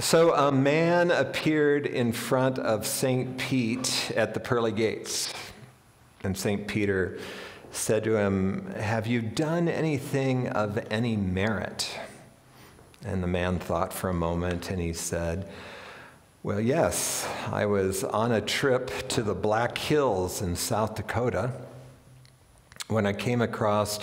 So a man appeared in front of St. Pete at the pearly gates. And St. Peter said to him, "Have you done anything of any merit?" And the man thought for a moment, and he said, "Well, yes, I was on a trip to the Black Hills in South Dakota when I came across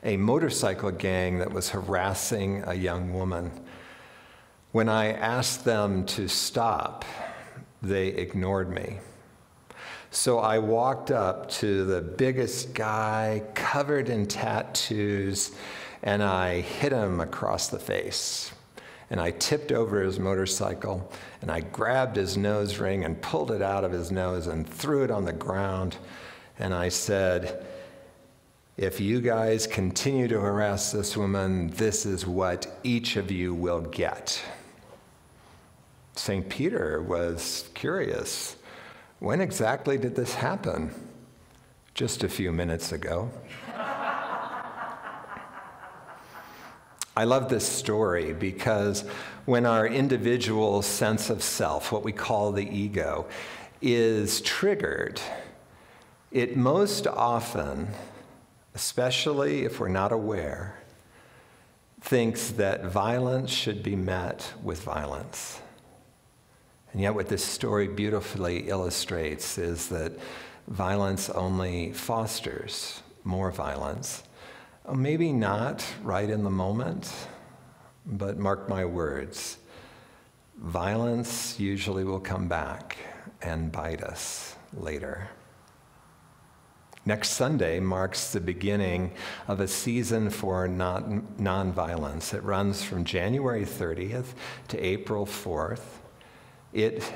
a motorcycle gang that was harassing a young woman. When I asked them to stop, they ignored me. So I walked up to the biggest guy covered in tattoos, and I hit him across the face. And I tipped over his motorcycle, and I grabbed his nose ring and pulled it out of his nose and threw it on the ground. And I said, 'If you guys continue to harass this woman, this is what each of you will get.'" St. Peter was curious. When exactly did this happen? Just a few minutes ago. I love this story because when our individual sense of self, what we call the ego, is triggered, it most often, especially if we're not aware, thinks that violence should be met with violence. And yet what this story beautifully illustrates is that violence only fosters more violence. Maybe not right in the moment, but mark my words, violence usually will come back and bite us later. Next Sunday marks the beginning of a season for nonviolence. It runs from January 30th to April 4th. It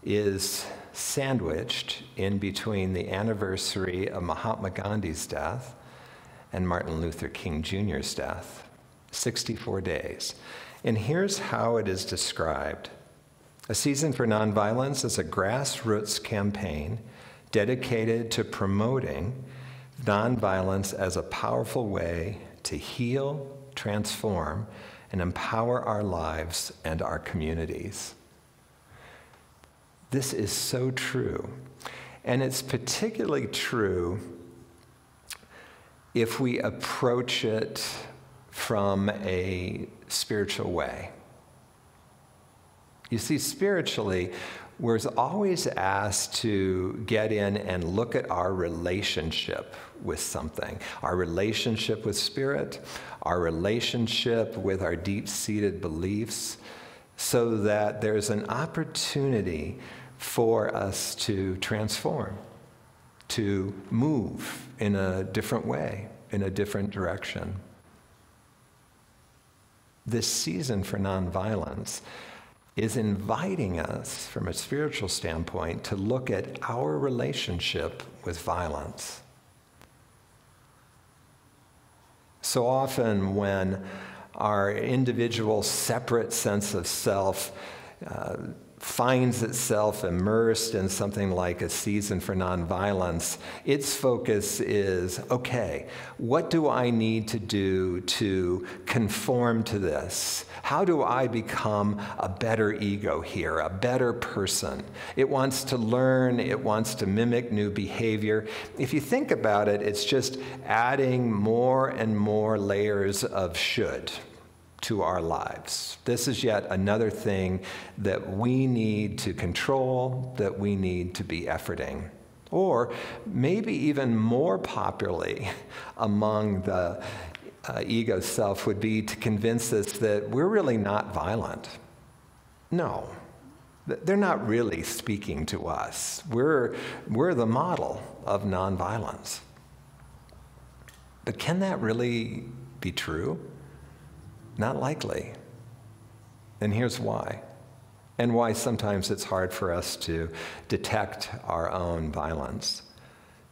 is sandwiched in between the anniversary of Mahatma Gandhi's death and Martin Luther King Jr.'s death, 64 days. And here's how it is described. A season for nonviolence is a grassroots campaign dedicated to promoting nonviolence as a powerful way to heal, transform, and empower our lives and our communities. This is so true, and it's particularly true if we approach it from a spiritual way. You see, spiritually, we're always asked to get in and look at our relationship with something, our relationship with spirit, our relationship with our deep-seated beliefs, so that there's an opportunity for us to transform, to move in a different way, in a different direction. This season for nonviolence is inviting us, from a spiritual standpoint, to look at our relationship with violence. So often when our individual separate sense of self finds itself immersed in something like a season for nonviolence, its focus is, okay, what do I need to do to conform to this? How do I become a better ego here, a better person? It wants to learn, it wants to mimic new behavior. If you think about it, it's just adding more and more layers of should to our lives. This is yet another thing that we need to control, that we need to be efforting. Or maybe even more popularly among the ego self would be to convince us that we're really not violent. No, they're not really speaking to us. We're the model of nonviolence. But can that really be true? Not likely. And here's why. And why sometimes it's hard for us to detect our own violence.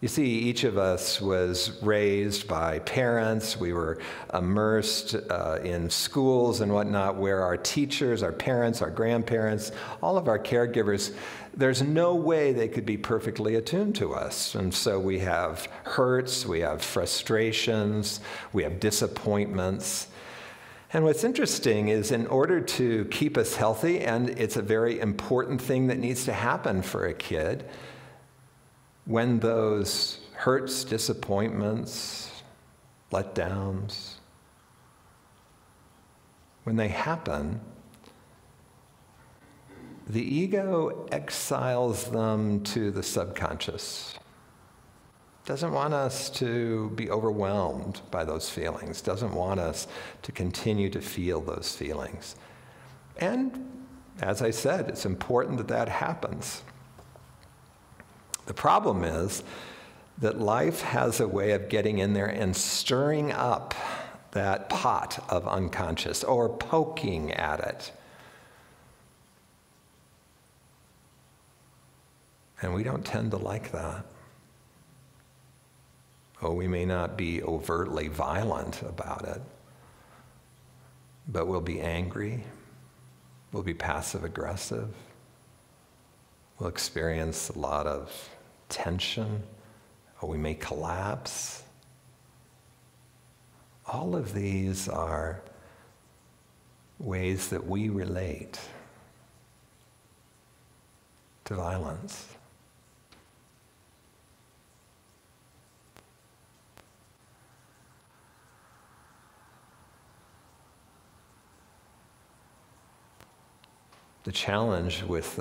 You see, each of us was raised by parents. We were immersed in schools and whatnot where our teachers, our parents, our grandparents, all of our caregivers, there's no way they could be perfectly attuned to us. And so we have hurts, we have frustrations, we have disappointments. And what's interesting is in order to keep us healthy, and it's a very important thing that needs to happen for a kid, when those hurts, disappointments, letdowns, when they happen, the ego exiles them to the subconscious. Doesn't want us to be overwhelmed by those feelings, doesn't want us to continue to feel those feelings. And as I said, it's important that that happens. The problem is that life has a way of getting in there and stirring up that pot of unconscious or poking at it. And we don't tend to like that. Oh, we may not be overtly violent about it, but we'll be angry, we'll be passive aggressive, we'll experience a lot of tension, or we may collapse. All of these are ways that we relate to violence. The challenge with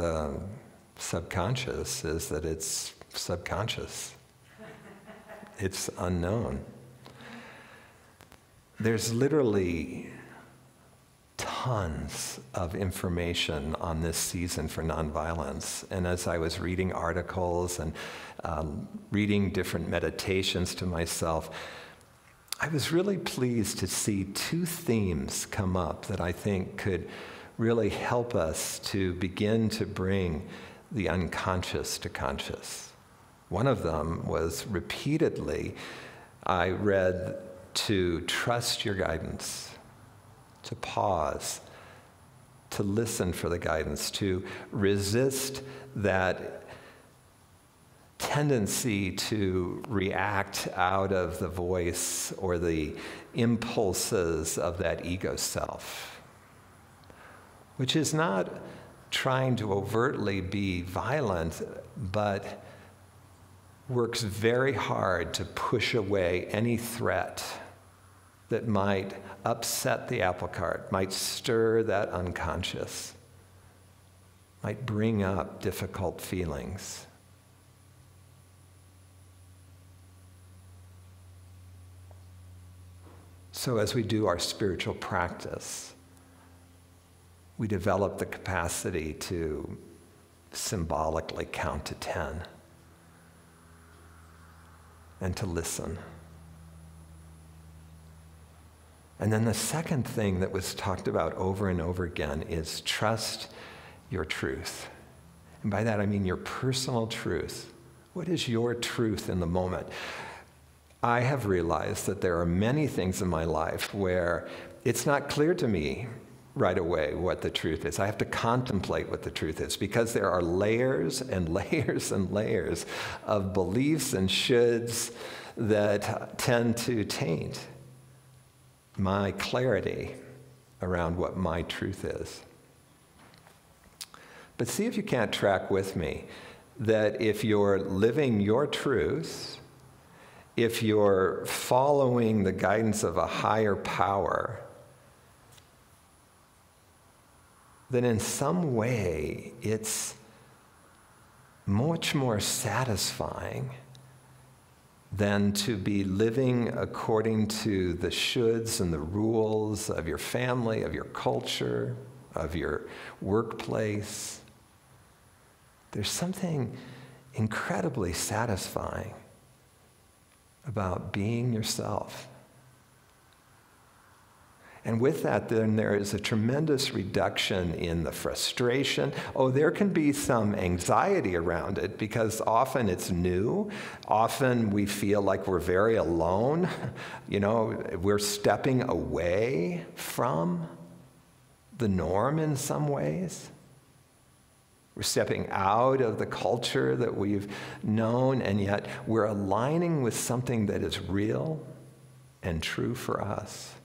subconscious is that it's subconscious. It's unknown. There's literally tons of information on this season for nonviolence. And as I was reading articles and reading different meditations to myself, I was really pleased to see two themes come up that I think could really help us to begin to bring the unconscious to conscious. One of them was repeatedly, I read to trust your guidance, to pause, to listen for the guidance, to resist that tendency to react out of the voice or the impulses of that ego self, which is not trying to overtly be violent, but works very hard to push away any threat that might upset the apple cart, might stir that unconscious, might bring up difficult feelings. So as we do our spiritual practice, we develop the capacity to symbolically count to 10 and to listen. And then the second thing that was talked about over and over again is trust your truth. And by that I mean your personal truth. What is your truth in the moment? I have realized that there are many things in my life where it's not clear to me right away what the truth is. I have to contemplate what the truth is because there are layers and layers and layers of beliefs and shoulds that tend to taint my clarity around what my truth is. But see if you can't track with me that if you're living your truth, if you're following the guidance of a higher power, then in some way it's much more satisfying than to be living according to the shoulds and the rules of your family, of your culture, of your workplace. There's something incredibly satisfying about being yourself. And with that, then there is a tremendous reduction in the frustration. Oh, there can be some anxiety around it because often it's new. Often we feel like we're very alone. You know, we're stepping away from the norm in some ways. We're stepping out of the culture that we've known, and yet we're aligning with something that is real and true for us.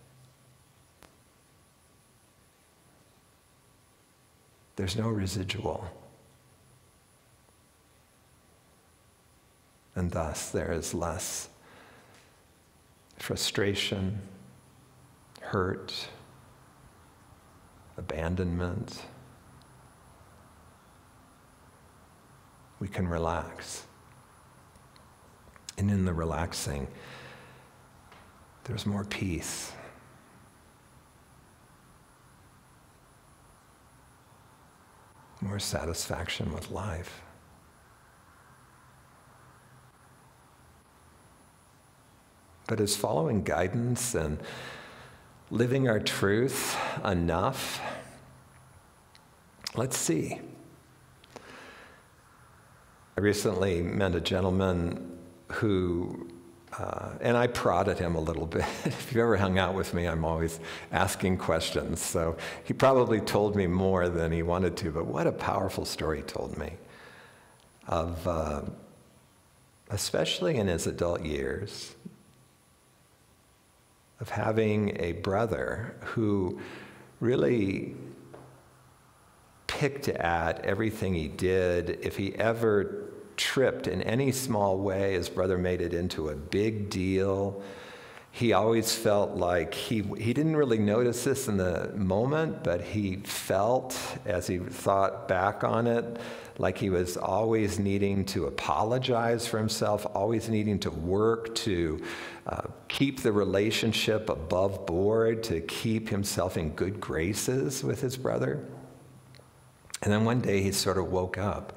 There's no residual. And thus there is less frustration, hurt, abandonment. We can relax. And in the relaxing, there's more peace. More satisfaction with life. But is following guidance and living our truth enough? Let's see. I recently met a gentleman who, and I prodded him a little bit. If you've ever hung out with me, I'm always asking questions. So he probably told me more than he wanted to, but what a powerful story he told me of, especially in his adult years, of having a brother who really picked at everything he did. If he ever tripped in any small way, his brother made it into a big deal. He always felt like he didn't really notice this in the moment, but he felt, as he thought back on it, like he was always needing to apologize for himself, always needing to work to keep the relationship above board, to keep himself in good graces with his brother. And then one day he sort of woke up.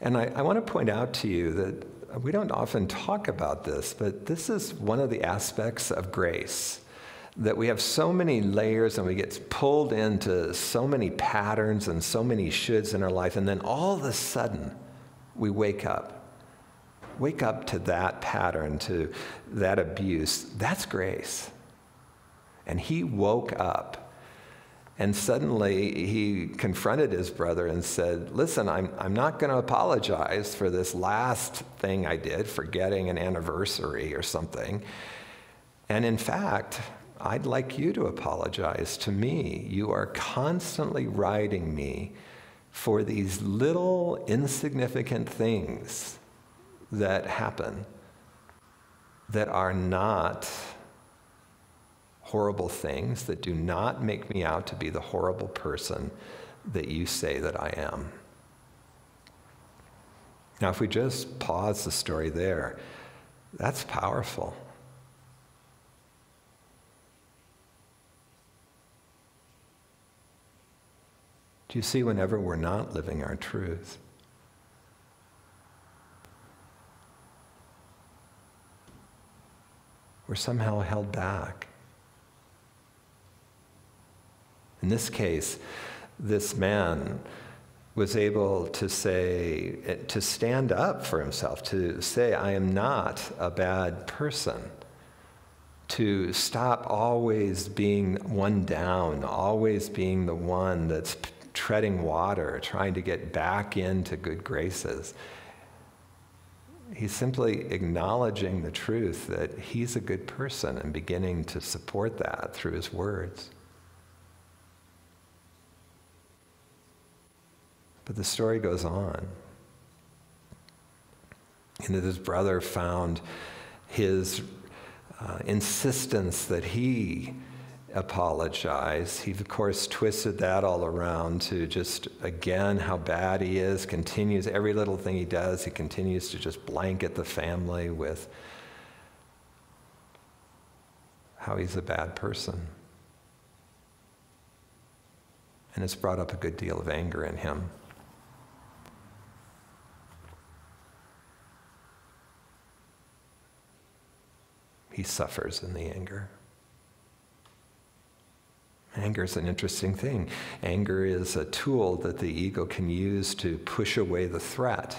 And I want to point out to you that we don't often talk about this, but this is one of the aspects of grace, that we have so many layers and we get pulled into so many patterns and so many shoulds in our life, and then all of a sudden we wake up to that pattern, to that abuse. That's grace. And he woke up. And suddenly he confronted his brother and said, listen, I'm not going to apologize for this last thing I did, forgetting an anniversary or something. And in fact, I'd like you to apologize to me. You are constantly riding me for these little insignificant things that happen that are not horrible things, that do not make me out to be the horrible person that you say that I am. Now, if we just pause the story there, that's powerful. Do you see, whenever we're not living our truth, we're somehow held back. In this case, this man was able to stand up for himself, to say, I am not a bad person, to stop always being one down, always being the one that's treading water, trying to get back into good graces. He's simply acknowledging the truth that he's a good person and beginning to support that through his words. But the story goes on. And that his brother found his insistence that he apologize. He, of course, twisted that all around to just, again, how bad he is, continues, every little thing he does, he continues to just blanket the family with how he's a bad person. And it's brought up a good deal of anger in him. He suffers in the anger. Anger is an interesting thing. Anger is a tool that the ego can use to push away the threat.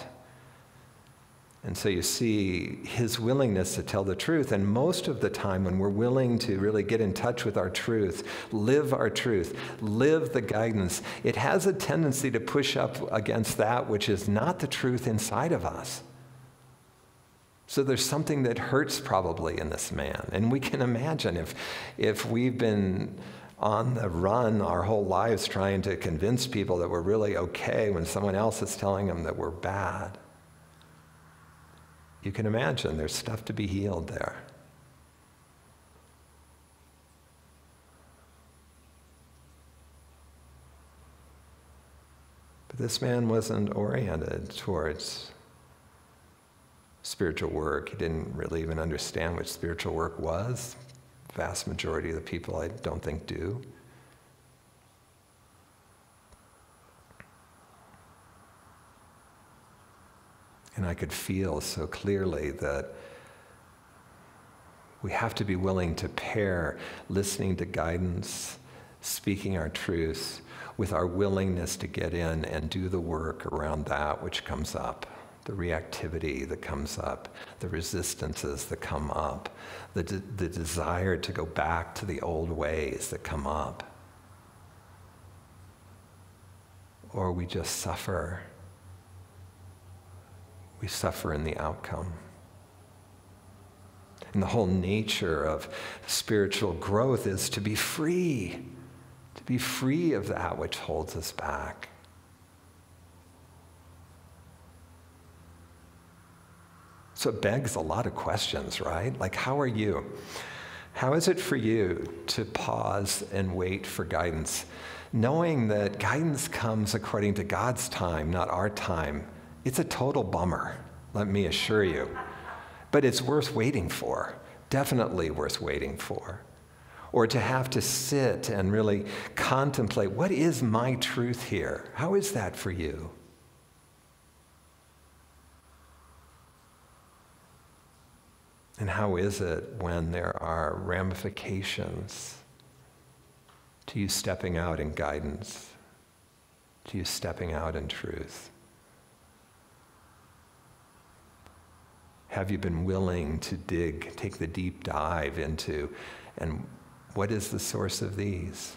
And so you see his willingness to tell the truth. And most of the time when we're willing to really get in touch with our truth, live the guidance, it has a tendency to push up against that which is not the truth inside of us. So there's something that hurts probably in this man. And we can imagine if we've been on the run our whole lives trying to convince people that we're really okay when someone else is telling them that we're bad. You can imagine there's stuff to be healed there. But this man wasn't oriented towards spiritual work. He didn't really even understand what spiritual work was. The vast majority of the people I don't think do. And I could feel so clearly that we have to be willing to pair listening to guidance, speaking our truths, with our willingness to get in and do the work around that which comes up, the reactivity that comes up, the resistances that come up, the desire to go back to the old ways that come up. Or we just suffer. We suffer in the outcome. And the whole nature of spiritual growth is to be free of that which holds us back. So it begs a lot of questions, right? Like, how are you? How is it for you to pause and wait for guidance, knowing that guidance comes according to God's time, not our time? It's a total bummer, let me assure you. But it's worth waiting for, definitely worth waiting for. Or to have to sit and really contemplate, what is my truth here? How is that for you? And how is it when there are ramifications to you stepping out in guidance, to you stepping out in truth? Have you been willing to take the deep dive into, and what is the source of these?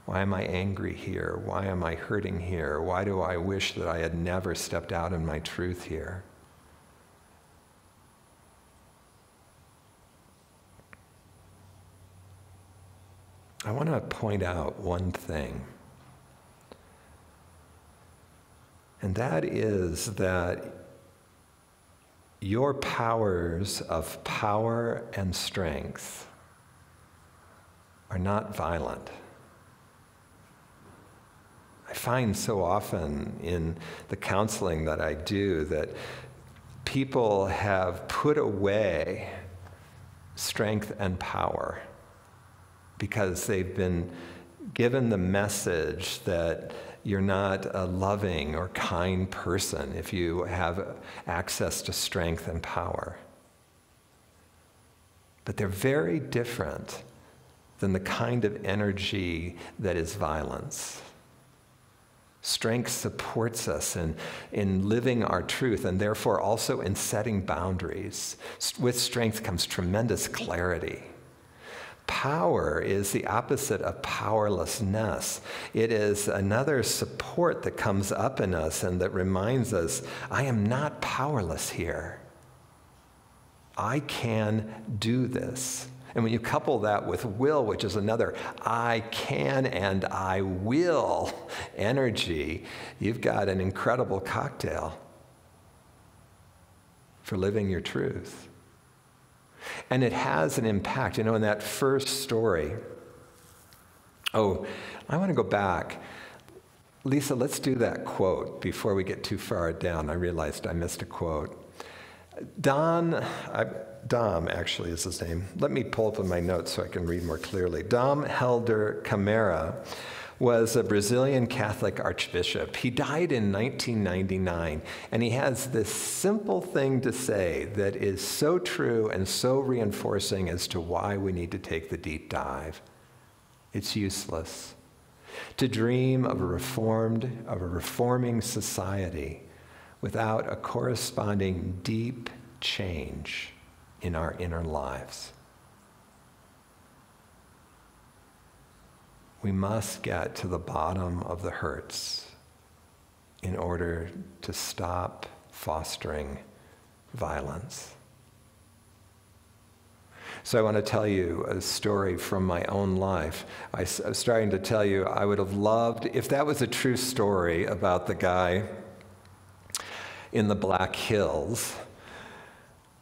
Why am I angry here? Why am I hurting here? Why do I wish that I had never stepped out in my truth here? I want to point out one thing, and that is that your powers of power and strength are not violent. I find so often in the counseling that I do that people have put away strength and power because they've been given the message that you're not a loving or kind person if you have access to strength and power. But they're very different than the kind of energy that is violence. Strength supports us in living our truth, and therefore also in setting boundaries. With strength comes tremendous clarity. Power is the opposite of powerlessness. It is another support that comes up in us and that reminds us, I am not powerless here. I can do this. And when you couple that with will, which is another I can and I will energy, you've got an incredible cocktail for living your truth. And it has an impact. You know, in that first story, I want to go back. Lisa, let's do that quote before we get too far down. I realized I missed a quote. Dom actually is his name. Let me pull up in my notes so I can read more clearly. Dom Helder Câmara was a Brazilian Catholic archbishop. He died in 1999, and he has this simple thing to say that is so true and so reinforcing as to why we need to take the deep dive. It's useless to dream of a reforming society without a corresponding deep change in our inner lives. We must get to the bottom of the hurts in order to stop fostering violence. So I want to tell you a story from my own life. I was starting to tell you I would have loved, if that was a true story about the guy in the Black Hills,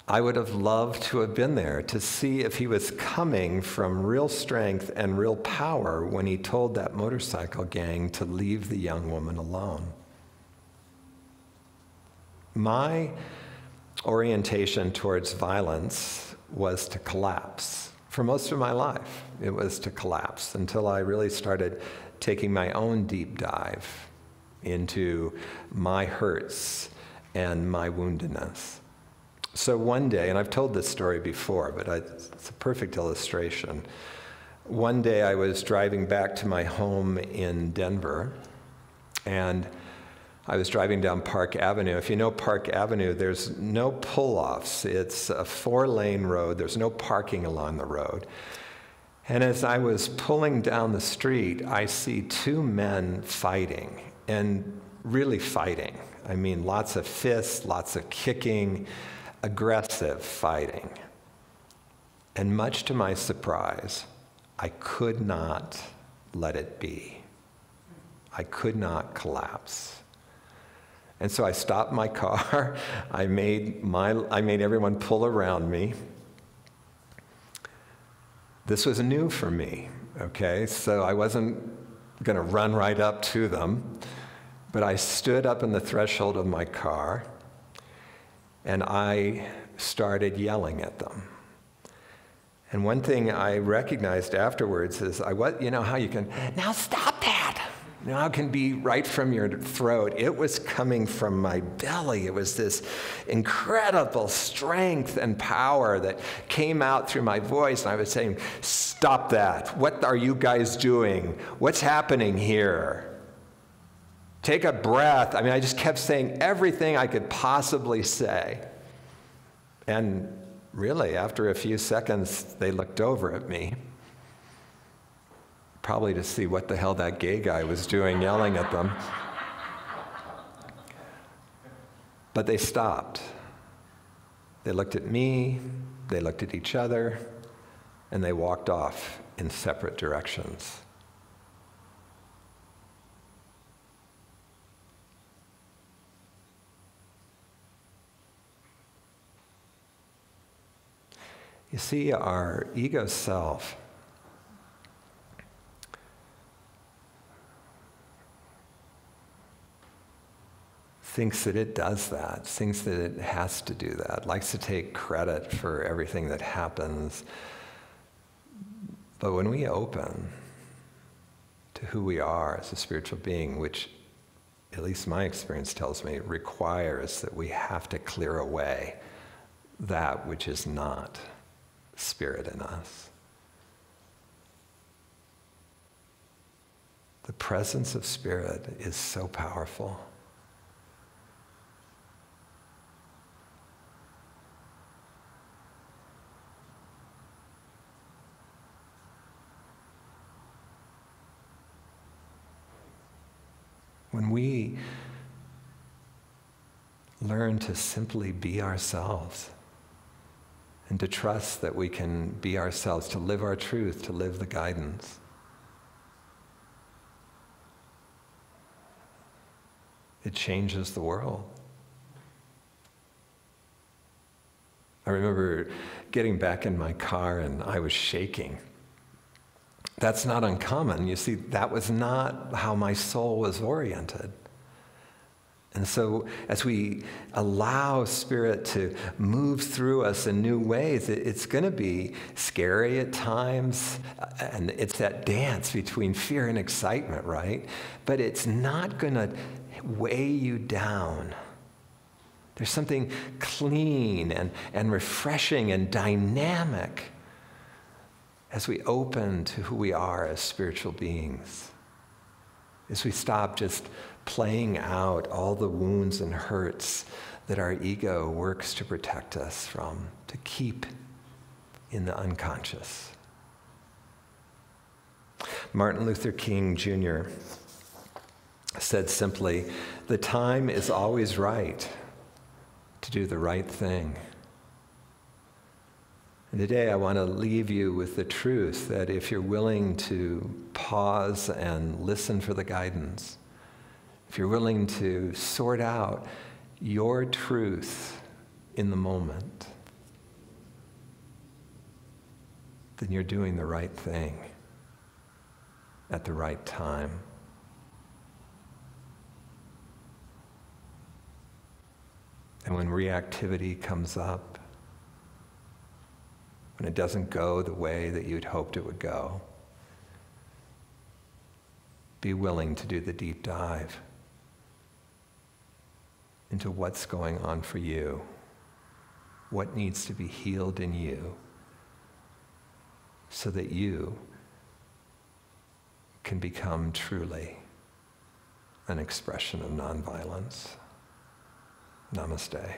I would have loved to have been there to see if he was coming from real strength and real power when he told that motorcycle gang to leave the young woman alone. My orientation towards violence was to collapse. For most of my life, it was to collapse until I really started taking my own deep dive into my hurts and my woundedness. So one day, and I've told this story before, but it's a perfect illustration. One day I was driving back to my home in Denver, and I was driving down Park Avenue. If you know Park Avenue, there's no pull-offs. It's a 4-lane road. There's no parking along the road. And as I was pulling down the street, I see two men fighting, and really fighting. I mean, lots of fists, lots of kicking, aggressive fighting. And much to my surprise, I could not let it be. I could not collapse. And so I stopped my car. I made everyone pull around me. This was new for me, okay? So I wasn't going to run right up to them, but I stood up in the threshold of my car, and I started yelling at them. And one thing I recognized afterwards is, you know how you can, now stop that! Now it can be right from your throat. It was coming from my belly. It was this incredible strength and power that came out through my voice. And I was saying, stop that. What are you guys doing? What's happening here? Take a breath. I mean, I just kept saying everything I could possibly say. And really, after a few seconds, they looked over at me, probably to see what the hell that gay guy was doing yelling at them. But they stopped. They looked at me, they looked at each other, and they walked off in separate directions. You see, our ego self thinks that it does that, thinks that it has to do that, likes to take credit for everything that happens. But when we open to who we are as a spiritual being, which at least my experience tells me requires that we have to clear away that which is not spirit in us. The presence of spirit is so powerful. When we learn to simply be ourselves, and to trust that we can be ourselves, to live our truth, to live the guidance. It changes the world. I remember getting back in my car and I was shaking. That's not uncommon. You see, that was not how my soul was oriented. And so as we allow Spirit to move through us in new ways, it's going to be scary at times, and it's that dance between fear and excitement, right? But it's not going to weigh you down. There's something clean and refreshing and dynamic as we open to who we are as spiritual beings, as we stop just playing out all the wounds and hurts that our ego works to protect us from, to keep in the unconscious. Martin Luther King Jr. said simply, "The time is always right to do the right thing." And today I want to leave you with the truth that if you're willing to pause and listen for the guidance, if you're willing to sort out your truth in the moment, then you're doing the right thing at the right time. And when reactivity comes up, when it doesn't go the way that you'd hoped it would go, be willing to do the deep dive into what's going on for you, what needs to be healed in you, so that you can become truly an expression of nonviolence. Namaste.